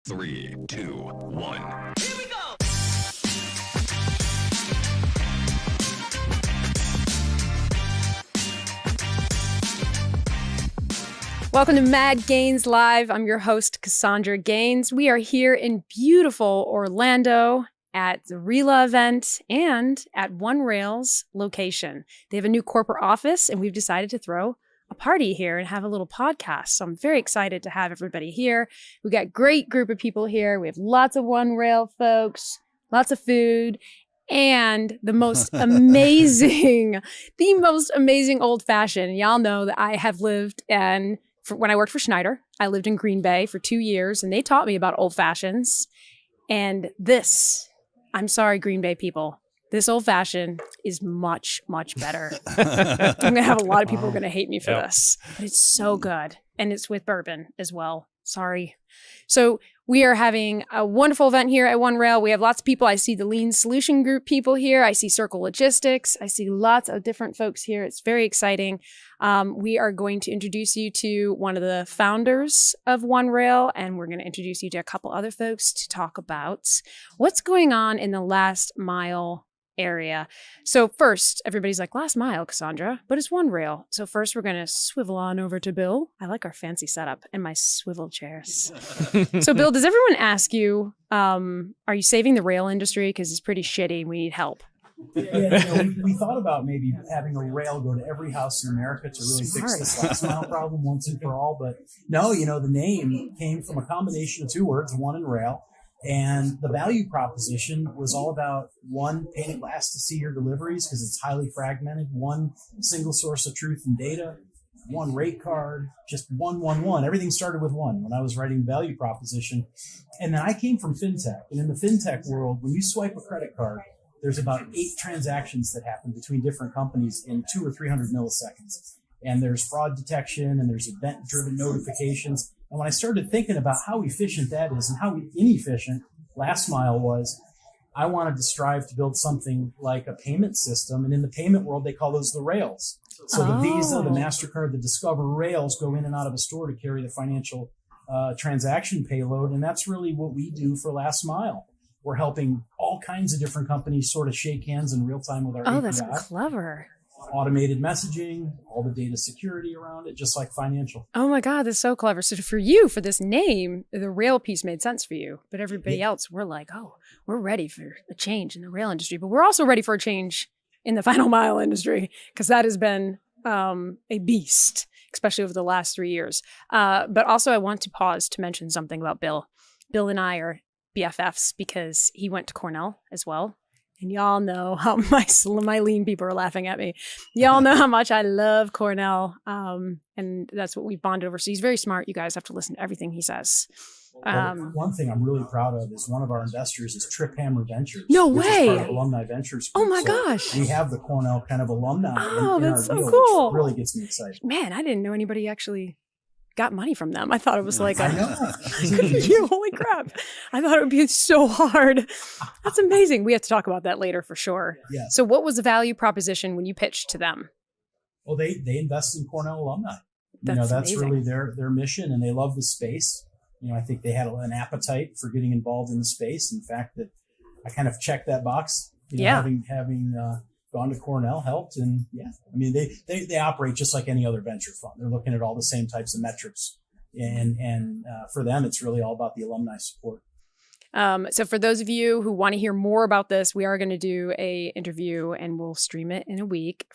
3, 2, 1. Here we go! Welcome to MadGaines Live. I'm your host, Cassandra Gaines. We are here in beautiful Orlando at the RILA event and at OneRail's location. They have a new corporate office, and we've decided to throw a party here and have a little podcast. So I'm very excited to have everybody here. We got a great group of people here. We have lots of OneRail folks, lots of food, and the most amazing, old fashioned. Y'all know that I have lived when I worked for Schneider, I lived in Green Bay for 2 years, and they taught me about old fashions. And this, I'm sorry, Green Bay people, this old fashioned is much, much better. I'm going to have a lot of people who are going to hate me for this, but it's so good. And it's with bourbon as well. Sorry. So we are having a wonderful event here at OneRail. We have lots of people. I see the Lean Solution Group people here. I see Circle Logistics. I see lots of different folks here. It's very exciting. We are going to introduce you to one of the founders of OneRail, and we're going to introduce you to a couple other folks to talk about what's going on in the last mile area. So first, everybody's like, last mile, Cassandra, but it's OneRail. So first, we're going to swivel on over to Bill. I like our fancy setup and my swivel chairs. So Bill, does everyone ask you, are you saving the rail industry? Because it's pretty shitty and we need help. We thought about maybe having a rail go to every house in America to really fix this last mile problem once and for all. But no, the name came from a combination of two words, one and rail. And the value proposition was all about one pane of glass to see your deliveries because it's highly fragmented, one single source of truth and data, one rate card, just one. Everything started with one when I was writing value proposition. And then I came from fintech. And in the fintech world, when you swipe a credit card, there's about 8 transactions that happen between different companies in 200 or 300 milliseconds. And there's fraud detection and there's event-driven notifications. And when I started thinking about how efficient that is and how inefficient last mile was, I wanted to strive to build something like a payment system. And in the payment world, they call those the rails. So the Visa, the MasterCard, the Discover rails go in and out of a store to carry the financial transaction payload. And that's really what we do for last mile. We're helping all kinds of different companies sort of shake hands in real time with our API. That's clever. Automated messaging, all the data security around it, just like financial. Oh my God, that's so clever. So for you, for this name, the rail piece made sense for you. But everybody else, we're like, we're ready for a change in the rail industry. But we're also ready for a change in the final mile industry because that has been a beast, especially over the last 3 years. But also I want to pause to mention something about Bill. Bill and I are BFFs because he went to Cornell as well. And y'all know how my lean people are laughing at me. Y'all know how much I love Cornell. And that's what we bonded over. So he's very smart. You guys have to listen to everything he says. One thing I'm really proud of is one of our investors is Trip Hammer Ventures. No which way. Is part of Alumni Ventures Group. Oh my gosh. We have the Cornell kind of alumni in that's our so deal, cool. which really gets me excited. Man, I didn't know anybody actually got money from them. I thought it was like I know. holy crap. I thought it would be so hard. That's amazing. We have to talk about that later for sure. Yes. So what was the value proposition when you pitched to them? Well, they invest in Cornell alumni. That's amazing. Really their mission, and they love the space. I think they had an appetite for getting involved in the space. In fact, that I kind of checked that box. Having gone to Cornell helped, and they operate just like any other venture fund. They're looking at all the same types of metrics, and for them, it's really all about the alumni support. So for those of you who want to hear more about this, we are going to do a interview and we'll stream it in a week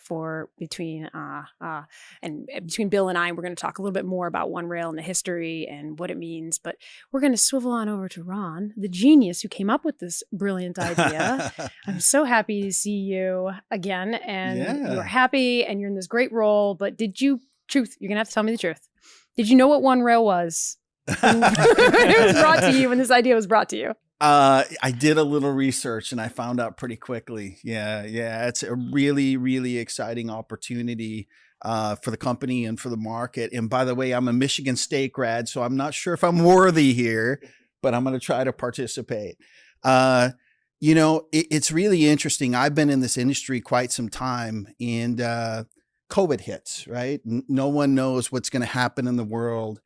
between Bill and I. We're going to talk a little bit more about OneRail and the history and what it means. But we're going to swivel on over to Ron, the genius who came up with this brilliant idea. I'm so happy to see you again, and you're happy and you're in this great role. But you're going to have to tell me the truth. Did you know what OneRail was? It was brought to you when this idea was brought to you. I did a little research and I found out pretty quickly. Yeah. It's a really, really exciting opportunity for the company and for the market. And by the way, I'm a Michigan State grad, so I'm not sure if I'm worthy here, but I'm going to try to participate. It's really interesting. I've been in this industry quite some time, and COVID hits, right? No one knows what's going to happen in the world.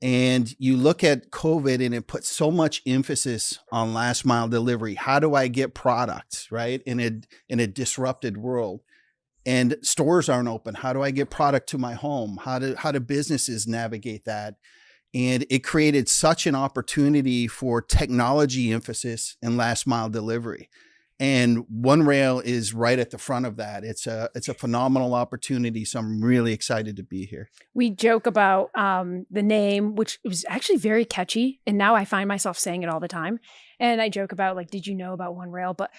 And you look at COVID and it puts so much emphasis on last mile delivery. How do I get products, right? In a disrupted world. And stores aren't open. How do I get product to my home? How do businesses navigate that? And it created such an opportunity for technology emphasis and last mile delivery. And OneRail is right at the front of that. It's a phenomenal opportunity. So I'm really excited to be here. We joke about the name, which was actually very catchy. And now I find myself saying it all the time. And I joke about like, did you know about OneRail? But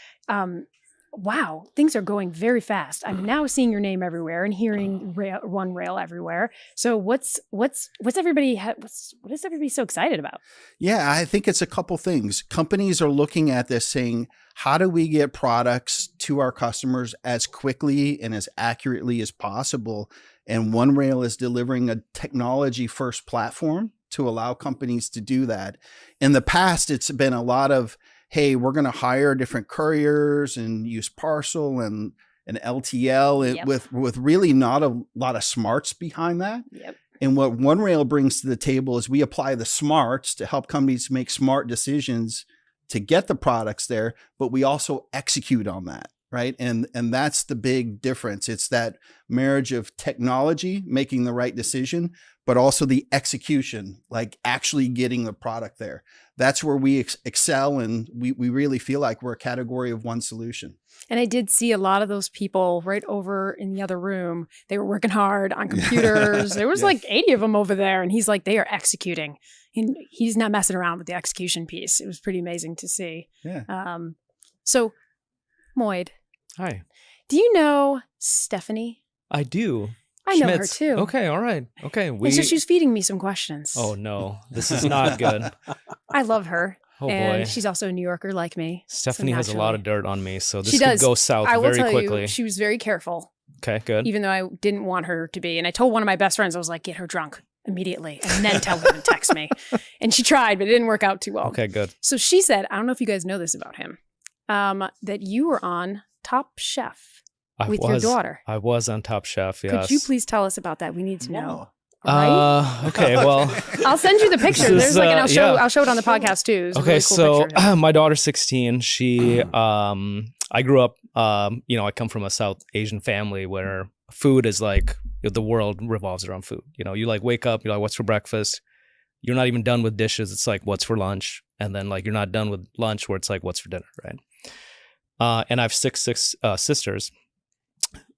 wow, things are going very fast. I'm now seeing your name everywhere and hearing OneRail everywhere. So what is everybody so excited about? Yeah, I think it's a couple things. Companies are looking at this saying, how do we get products to our customers as quickly and as accurately as possible? And OneRail is delivering a technology first platform to allow companies to do that. In the past, it's been a lot of, hey, we're going to hire different couriers and use parcel and LTL with really not a lot of smarts behind that. Yep. And what OneRail brings to the table is we apply the smarts to help companies make smart decisions to get the products there, but we also execute on that, right? And that's the big difference. It's that marriage of technology, making the right decision, but also the execution, like actually getting the product there. That's where we excel, and we really feel like we're a category of one solution. And I did see a lot of those people right over in the other room. They were working hard on computers. There was like 80 of them over there. And he's like, they are executing. And he's not messing around with the execution piece. It was pretty amazing to see. Yeah. So, Moid. Hi. Do you know Stephanie? I do. I know Schmitz. her too. Okay, all right. Okay. And so she's feeding me some questions. Oh, no. This is not good. I love her. Oh, and boy. she's also a New Yorker like me. Stephanie has a lot of dirt on me, so this She could does. go south I will very tell quickly. you, she was very careful. Okay, good. Even though I didn't want her to be. And I told one of my best friends, I was like, get her drunk immediately and then tell her to text me. And she tried, but it didn't work out too well. Okay, good. So she said, I don't know if you guys know this about him, that you were on Top Chef with your daughter. I was on Top Chef, yes. Could you please tell us about that? We need to know. Wow. Right? Okay, well. I'll send you the picture. This There's is, like, and I'll show it on the yeah. podcast too. It's a Okay, really cool so picture of him. my daughter's 16. She, I grew up, I come from a South Asian family where food is like, the world revolves around food. You like wake up, you're like, what's for breakfast? You're not even done with dishes. It's like, what's for lunch? And then like, you're not done with lunch where it's like, what's for dinner, right? And I have six sisters.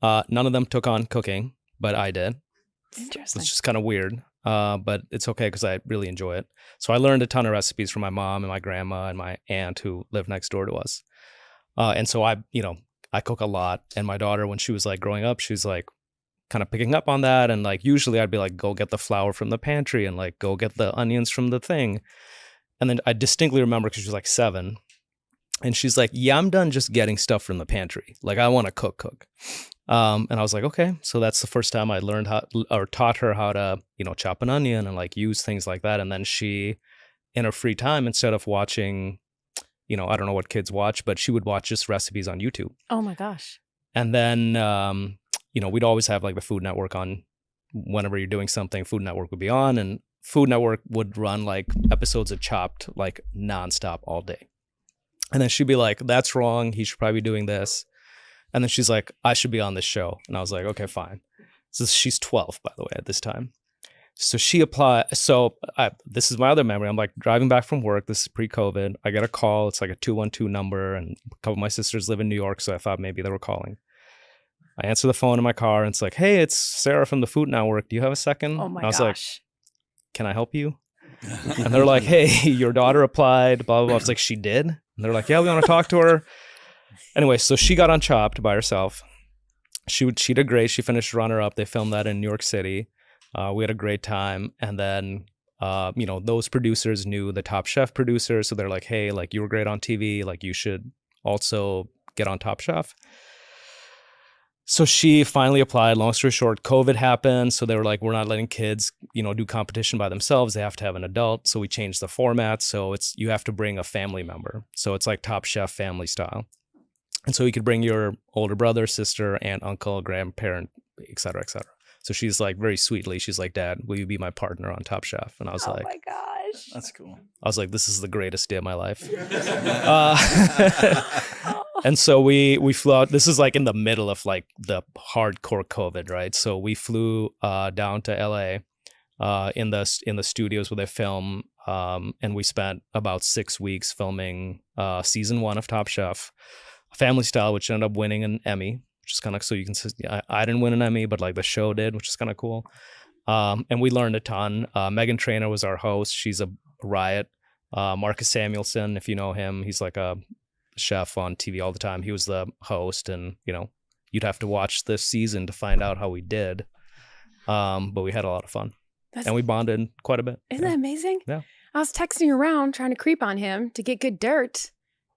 None of them took on cooking, but I did. Interesting. It's just kind of weird, but it's okay because I really enjoy it. So I learned a ton of recipes from my mom and my grandma and my aunt who lived next door to us. And so I cook a lot. And my daughter, when she was like growing up, she was like kind of picking up on that. And like usually I'd be like, go get the flour from the pantry and like go get the onions from the thing. And then I distinctly remember because she was like 7. And she's like, yeah, I'm done just getting stuff from the pantry. Like, I want to cook. And I was like, okay. So that's the first time I learned taught her how to, chop an onion and like use things like that. And then she, in her free time, instead of watching, I don't know what kids watch, but she would watch just recipes on YouTube. Oh my gosh. And then, we'd always have like the Food Network on. Whenever you're doing something, Food Network would be on, and Food Network would run like episodes of Chopped like nonstop all day. And then she'd be like, that's wrong. He should probably be doing this. And then she's like, I should be on this show. And I was like, okay, fine. So she's 12, by the way, at this time. So she applied. So this is my other memory. I'm like driving back from work. This is pre-COVID. I get a call. It's like a 212 number. And a couple of my sisters live in New York. So I thought maybe they were calling. I answer the phone in my car and it's like, hey, it's Sarah from the Food Network. Do you have a second? Oh my and I was gosh. like, can I help you? And they're like, hey, your daughter applied, blah, blah, blah. I was like, she did? And they're like, yeah, we want to talk to her. Anyway, so she got on Chopped by herself. She did great. She finished runner-up. They filmed that in New York City. We had a great time. And then, those producers knew the Top Chef producers. So they're like, hey, like, you were great on TV. Like, you should also get on Top Chef. So she finally applied. Long story short, COVID happened. So they were like, we're not letting kids, do competition by themselves. They have to have an adult. So we changed the format. So you have to bring a family member. So it's like Top Chef family style. And so you could bring your older brother, sister, aunt, uncle, grandparent, et cetera, et cetera. So she's like very sweetly, she's like, Dad, will you be my partner on Top Chef? And I was Oh like, my gosh. That's cool. I was like, this is the greatest day of my life. And so we flew out. This is like in the middle of like the hardcore COVID, right? So we flew down to LA in the studios where they film, and we spent about 6 weeks filming season 1 of Top Chef, Family Style, which ended up winning an Emmy, which is kind of, so you can see, I didn't win an Emmy, but like the show did, which is kind of cool. And we learned a ton. Megan Trainor was our host. She's a riot. Marcus Samuelsson, if you know him, he's like a chef on TV all the time. He was the host, and you'd have to watch this season to find out how we did. But we had a lot of fun, and we bonded quite a bit. Isn't that amazing? Yeah. I was texting around trying to creep on him to get good dirt,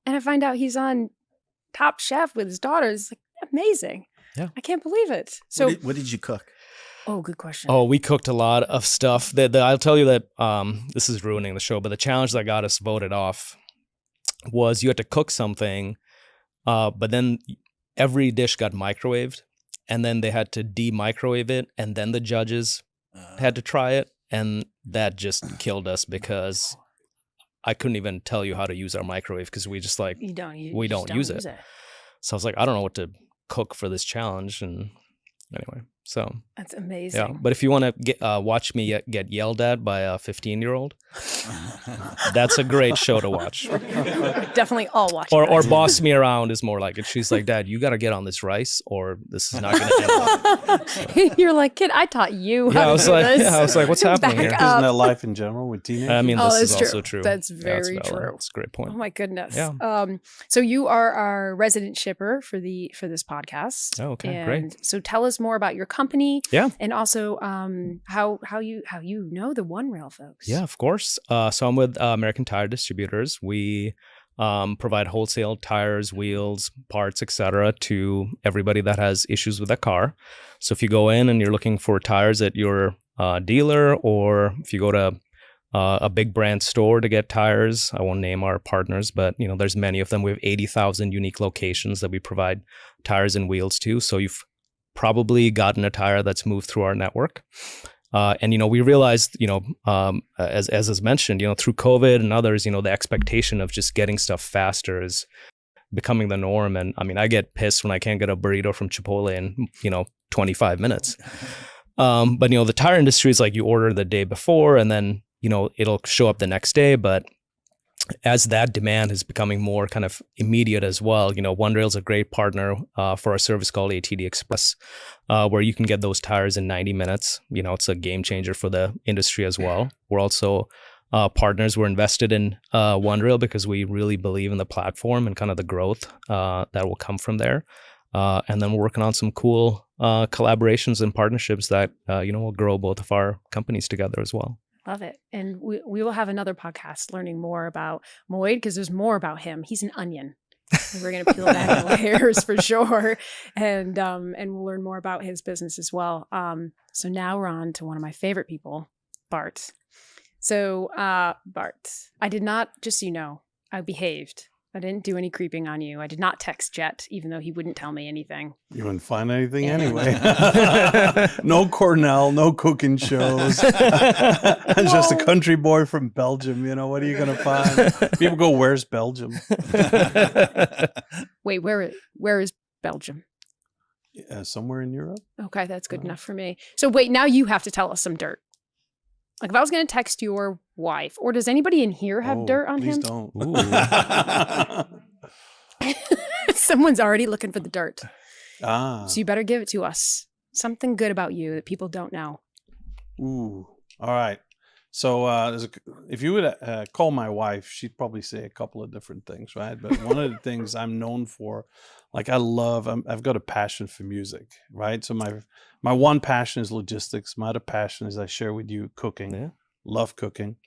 and I find out he's on Top Chef with his daughters. Like, amazing. Yeah. I can't believe it. So What did you cook? Oh, good question. Oh, we cooked a lot of stuff. I'll tell you that this is ruining the show, but the challenge that got us voted off was you had to cook something, but then every dish got microwaved, and then they had to de-microwave it, and then the judges had to try it, and that just killed us because I couldn't even tell you how to use our microwave because we just like we don't use it. So I was like, I don't know what to cook for this challenge, and anyway, so that's amazing. Yeah, but if you want to watch me get yelled at by a 15-year-old, that's a great show to watch. Definitely all watch. Or boss me around is more like it. She's like, Dad, you got to get on this rice, or this is not going to end well. So. You're like, kid, I taught you. Yeah, how to do this. I was like, what's happening here? Up. Isn't that life in general with teenagers? I mean, this is that's also true. That's very valid. true. That's a great point. Oh my goodness. Yeah. So you are our resident shipper for this podcast. Oh, okay, and great. So tell us more about your company. Yeah. And also how you know the OneRail folks. Yeah, of course. So I'm with American Tire Distributors. We provide wholesale tires, wheels, parts, etc. to everybody that has issues with their car. So if you go in and you're looking for tires at your dealer, or if you go to a big brand store to get tires, I won't name our partners, but there's many of them. We have 80,000 unique locations that we provide tires and wheels to. So you've probably gotten a tire that's moved through our network. And we realized, as is mentioned, through COVID and others, the expectation of just getting stuff faster is becoming the norm. And I mean, I get pissed when I can't get a burrito from Chipotle in 25 minutes. But the tire industry is like you order the day before, and then it'll show up the next day. But as that demand is becoming more kind of immediate as well, OneRail's a great partner for our service called ATD Express, where you can get those tires in 90 minutes. It's a game changer for the industry as well. We're also partners. We're invested in OneRail because we really believe in the platform and kind of the growth that will come from there. And then we're working on some cool collaborations and partnerships that will grow both of our companies together as well. Love it. And we will have another podcast learning more about Moid, because there's more about him. He's an onion. We're going to peel back the layers for sure. And we'll learn more about his business as well. So now we're on to one of my favorite people, Bart. So Bart, I did not, just so you know, I behaved. I didn't do any creeping on you. I did not text Jet, even though he wouldn't tell me anything. You wouldn't find anything anyway. No Cornell, no cooking shows. Just a country boy from Belgium. What are you going to find? People go, where's Belgium? Wait, where is Belgium? Somewhere in Europe. Okay, that's good enough for me. So wait, now you have to tell us some dirt. Like if I was going to text your wife, or does anybody in here have dirt on him? Please don't. Someone's already looking for the dirt. So you better give it to us. Something good about you that people don't know. Ooh. All right. So if you would call my wife, she'd probably say a couple of different things, right? But one of the things I'm known for, like I've got a passion for music, right? So my one passion is logistics. My other passion is I share with you cooking. Yeah. Love cooking.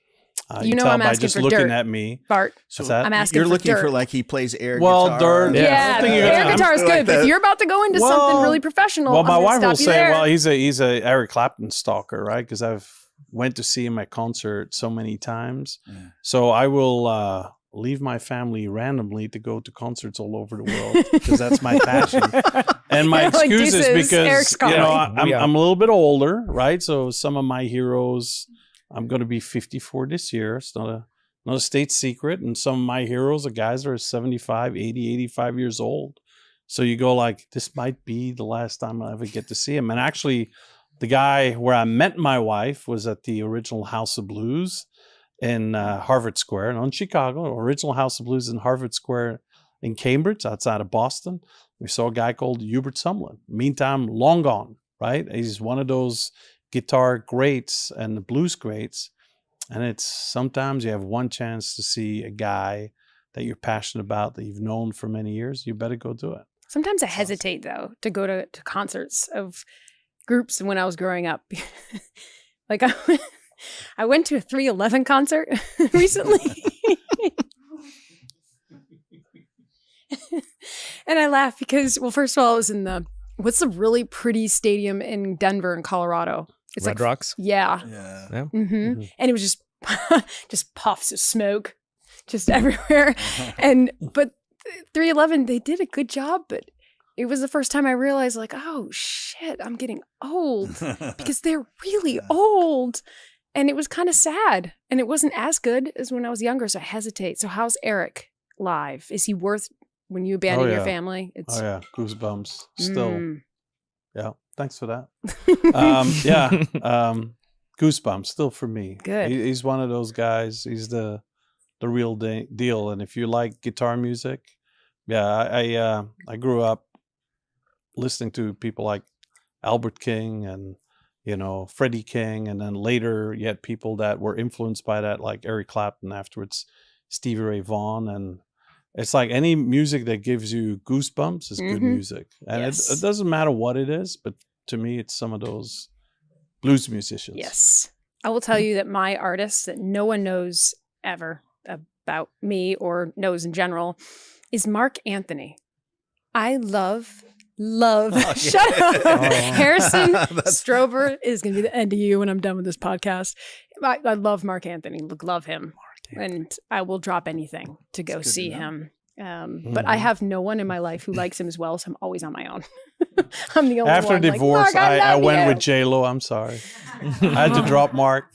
You know, I'm asking just for looking dirt. at me. Bart, I'm asking You're for looking dirt. for like he plays air guitar. Dirt. Yeah, air guitar is good. But if you're about to go into something really professional, well, my wife will say, there. well, he's a Eric Clapton stalker, right? Because I've went to see him at concert so many times. Yeah. So I will leave my family randomly to go to concerts all over the world because that's my passion. And my Like, excuse is deuces, Eric's because, you know, calling. I'm a little bit older, right? So some of my heroes, I'm going to be 54 this year. It's not a state secret. And some of my heroes are guys that are 75, 80, 85 years old. So you go like, this might be the last time I'll ever get to see him. And actually, the guy where I met my wife was at the original House of Blues in Harvard Square, not in Chicago, original House of Blues in Harvard Square in Cambridge, outside of Boston. We saw a guy called Hubert Sumlin. Meantime, long gone, right? He's one of those guitar greats and the blues greats. And it's sometimes you have one chance to see a guy that you're passionate about, that you've known for many years. You better go do it. Sometimes I hesitate, though, to go to concerts of groups when I was growing up. Like, I went to a 311 concert recently. And I laugh because, well, first of all, I was in what's the really pretty stadium in Denver in Colorado? It's Red Rocks? Yeah. Yeah. Yeah. Mm-hmm. And it was just puffs of smoke just everywhere. But 311, they did a good job, but it was the first time I realized, like, oh shit, I'm getting old because they're really old. And it was kind of sad. And it wasn't as good as when I was younger. So I hesitate. So how's Eric live? Is he worth when you abandon your family? Oh yeah, goosebumps still. Mm. Yeah, thanks for that. Goosebumps still for me. Good. He's one of those guys. He's the real deal. And if you like guitar music, I grew up listening to people like Albert King and, you know, Freddie King, and then later you had people that were influenced by that, like Eric Clapton, afterwards Stevie Ray Vaughan. And it's like any music that gives you goosebumps is good music. And Yes. it doesn't matter what it is, but to me, it's some of those blues musicians. Yes. I will tell you that my artist that no one knows ever about me or knows in general is Mark Anthony. I love. Shut up. Harrison Strober is going to be the end of you when I'm done with this podcast. I love Mark Anthony. Love him. And I will drop anything to go see him. But I have no one in my life who likes him as well, so I'm always on my own. I'm the only After one. divorce, like, I went you. with J-Lo. I'm sorry. I had to drop Mark.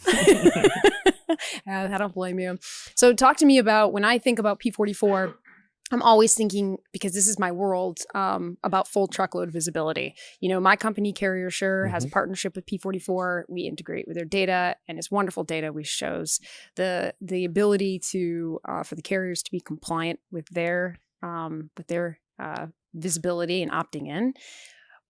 I don't blame you. So talk to me about, when I think about P44, I'm always thinking, because this is my world, about full truckload visibility. You know, my company, Carrier Sure, has a partnership with P44. We integrate with their data, and it's wonderful data, which shows the ability to for the carriers to be compliant with their visibility and opting in.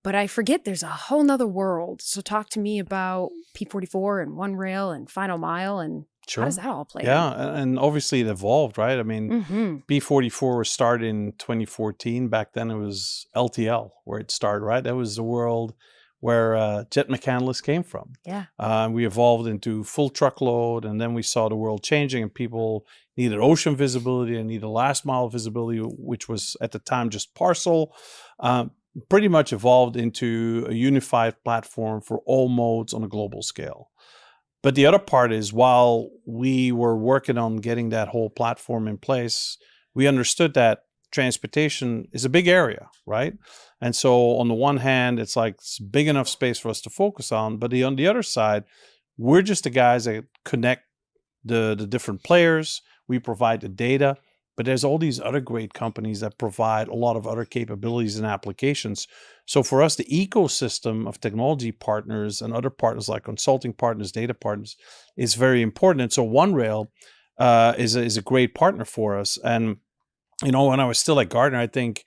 But I forget there's a whole nother world. So talk to me about P44 and OneRail and Final Mile, and how does that all play out? Yeah, and obviously it evolved, right? I mean, P44 was started in 2014. Back then it was LTL where it started, right? That was the world where jet mechanics came from. Yeah. We evolved into full truckload, and then we saw the world changing, and people needed ocean visibility and needed last mile visibility, which was at the time just parcel. Pretty much evolved into a unified platform for all modes on a global scale. But the other part is, while we were working on getting that whole platform in place, we understood that transportation is a big area, right? And so on the one hand, it's like it's big enough space for us to focus on. But on the other side, we're just the guys that connect the different players. We provide the data. But there's all these other great companies that provide a lot of other capabilities and applications. So for us, the ecosystem of technology partners and other partners like consulting partners, data partners is very important. And so OneRail is a great partner for us. And, you know, when I was still at Gartner, I think,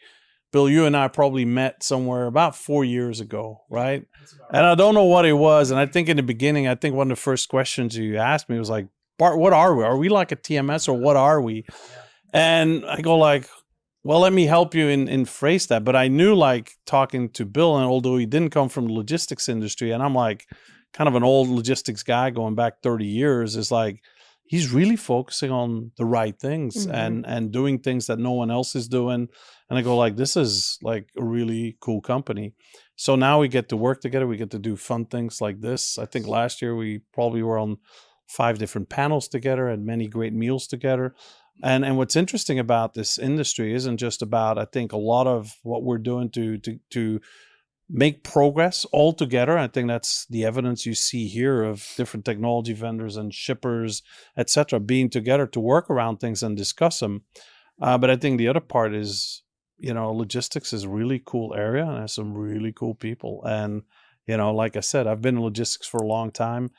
Bill, you and I probably met somewhere about 4 years ago, right? And I don't know what it was. And I think in the beginning, I think one of the first questions you asked me was like, Bart, what are we? Are we like a TMS or what are we? And I go like, well, let me help you in phrase that. But I knew, like, talking to Bill, and although he didn't come from the logistics industry, and I'm like kind of an old logistics guy going back 30 years, is like, he's really focusing on the right things and doing things that no one else is doing. And I go like, this is like a really cool company. So now we get to work together. We get to do fun things like this. I think last year we probably were on 5 different panels together and many great meals together. And what's interesting about this industry isn't just about, I think, a lot of what we're doing to make progress all together. I think that's the evidence you see here of different technology vendors and shippers, et cetera, being together to work around things and discuss them. But I think the other part is, logistics is a really cool area and has some really cool people. And, like I said, I've been in logistics for a long time.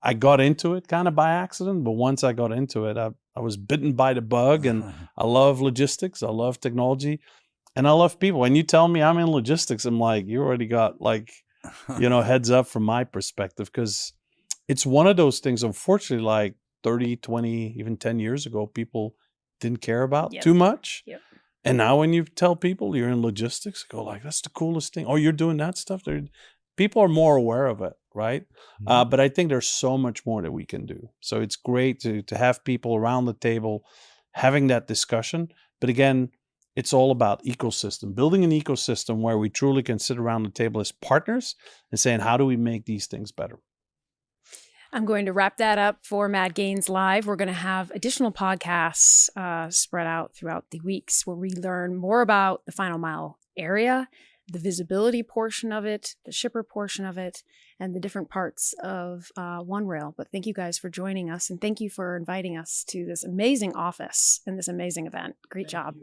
I got into it kind of by accident, but once I got into it, I was bitten by the bug, and I love logistics. I love technology, and I love people. When you tell me I'm in logistics, I'm like, you already got heads up from my perspective, because it's one of those things, unfortunately, like 30, 20, even 10 years ago, people didn't care about too much. Yep. And now when you tell people you're in logistics, go like, that's the coolest thing. Oh, you're doing that stuff. People are more aware of it, right? But I think there's so much more that we can do. So it's great to have people around the table having that discussion. But again, it's all about ecosystem, building an ecosystem where we truly can sit around the table as partners and saying, how do we make these things better? I'm going to wrap that up for MadGaines Live. We're going to have additional podcasts spread out throughout the weeks where we learn more about the final mile area, the visibility portion of it, the shipper portion of it, and the different parts of OneRail. But thank you guys for joining us, and thank you for inviting us to this amazing office and this amazing event. Great job.